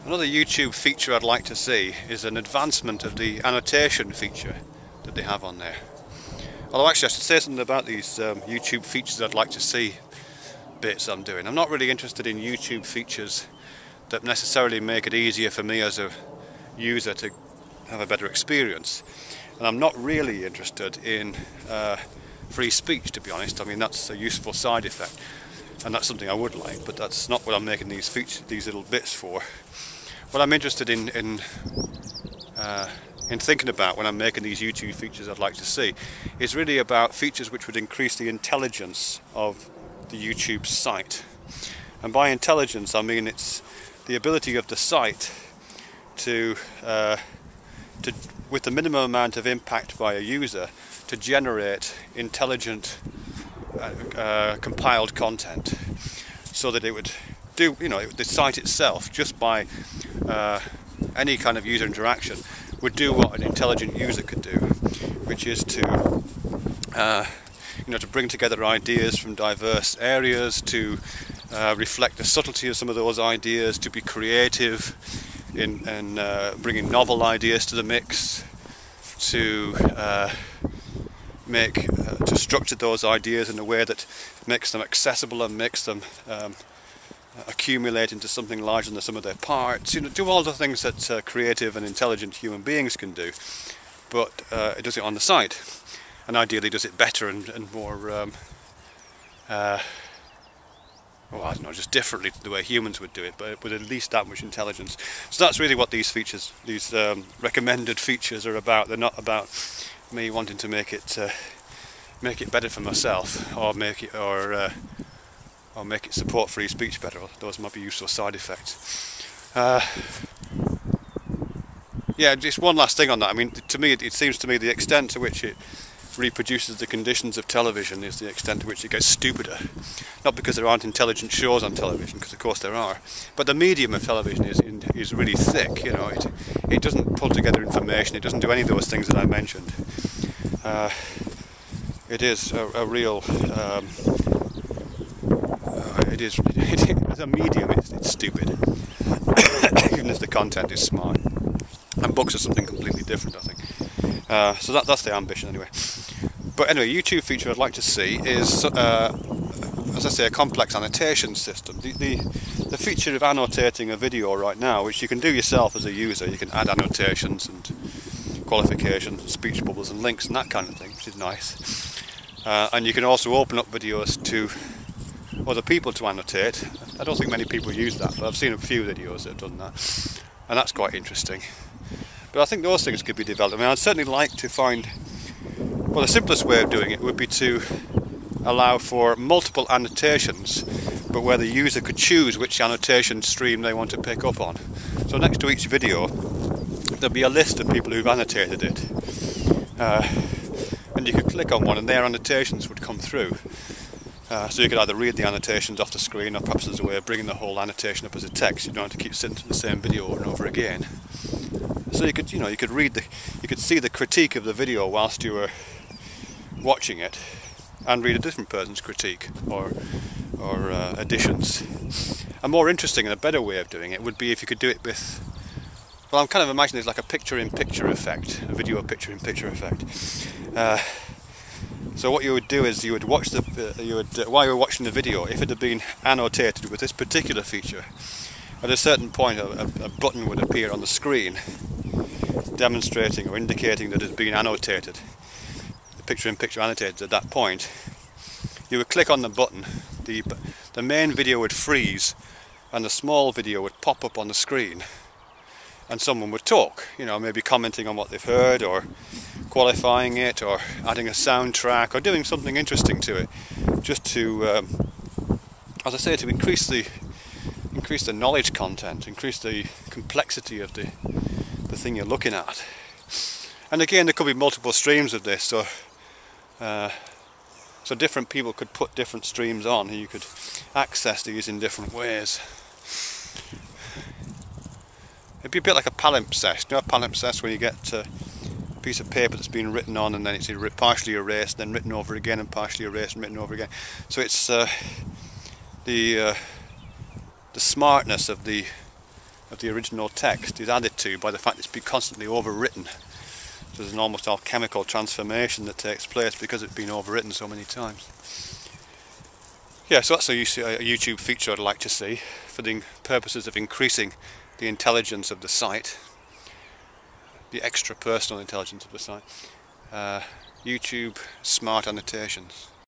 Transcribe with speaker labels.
Speaker 1: Another YouTube feature I'd like to see is an advancement of the annotation feature that they have on there. Although actually I should say something about these YouTube features I'd like to see bits I'm doing. I'm not really interested in YouTube features that necessarily make it easier for me as a user to have a better experience. And I'm not really interested in free speech, to be honest. I mean, that's a useful side effect, and that's something I would like, but that's not what I'm making these little bits for. What I'm interested in thinking about when I'm making these YouTube features I'd like to see is really about features which would increase the intelligence of the YouTube site. And by intelligence I mean it's the ability of the site to with the minimum amount of impact by a user, to generate intelligent compiled content, so that it would do, the site itself, just by any kind of user interaction, would do what an intelligent user could do, which is to to bring together ideas from diverse areas, to reflect the subtlety of some of those ideas, to be creative in bringing novel ideas to the mix, to structure those ideas in a way that makes them accessible and makes them accumulate into something larger than the sum of their parts. Do all the things that creative and intelligent human beings can do, but it does it on the site, and ideally does it better and more well, I don't know, just differently to the way humans would do it, but with at least that much intelligence. So that's really what these features, these recommended features, are about. They're not about me wanting to make it better for myself, or make it support free speech better. Those might be useful side effects. Yeah, just one last thing on that. I mean, to me, it seems to me the extent to which it reproduces the conditions of television is the extent to which it gets stupider. Not because there aren't intelligent shows on television, because of course there are, but the medium of television is really thick. It doesn't pull together information. It doesn't do any of those things that I mentioned. It is a real. It is as a medium. It's stupid, even if the content is smart. And books are something completely different, I think. So that's the ambition anyway. But anyway, YouTube feature I'd like to see is, as I say, a complex annotation system. The feature of annotating a video right now, which you can do yourself as a user, you can add annotations and qualifications and speech bubbles and links and that kind of thing, which is nice. And you can also open up videos to other people to annotate. I don't think many people use that, but I've seen a few videos that have done that, and that's quite interesting. But I think those things could be developed. I mean, I'd certainly like to find, well, the simplest way of doing it would be to allow for multiple annotations, but where the user could choose which annotation stream they want to pick up on. So next to each video there'll be a list of people who've annotated it, and you could click on one and their annotations would come through. So you could either read the annotations off the screen, or perhaps there's a way of bringing the whole annotation up as a text. You don't have to keep sitting through the same video over and over again. So you could, you could see the critique of the video whilst you were watching it, and read a different person's critique or additions. A more interesting and a better way of doing it would be if you could do it with, well, I'm kind of imagining it's like a picture-in-picture effect, a video picture-in-picture effect. So what you would do is you would watch while you were watching the video, if it had been annotated with this particular feature, at a certain point a button would appear on the screen demonstrating or indicating that it had been annotated, the picture-in-picture annotated at that point. You would click on the button, the main video would freeze, and the small video would pop up on the screen, and someone would talk, maybe commenting on what they've heard, or qualifying it, or adding a soundtrack, or doing something interesting to it, just to, as I say, to increase the knowledge content, increase the complexity of the thing you're looking at. And again, there could be multiple streams of this, so different people could put different streams on, and you could access these in different ways. It'd be a bit like a palimpsest. A palimpsest where you get a piece of paper that's been written on, and then it's partially erased, then written over again, and partially erased and written over again. So it's the smartness of the of the original text is added to by the fact it's been constantly overwritten. So there's an almost alchemical transformation that takes place because it's been overwritten so many times. Yeah, so that's a YouTube feature I'd like to see for the purposes of increasing the intelligence of the site, the extra personal intelligence of the site. YouTube Smart Annotations.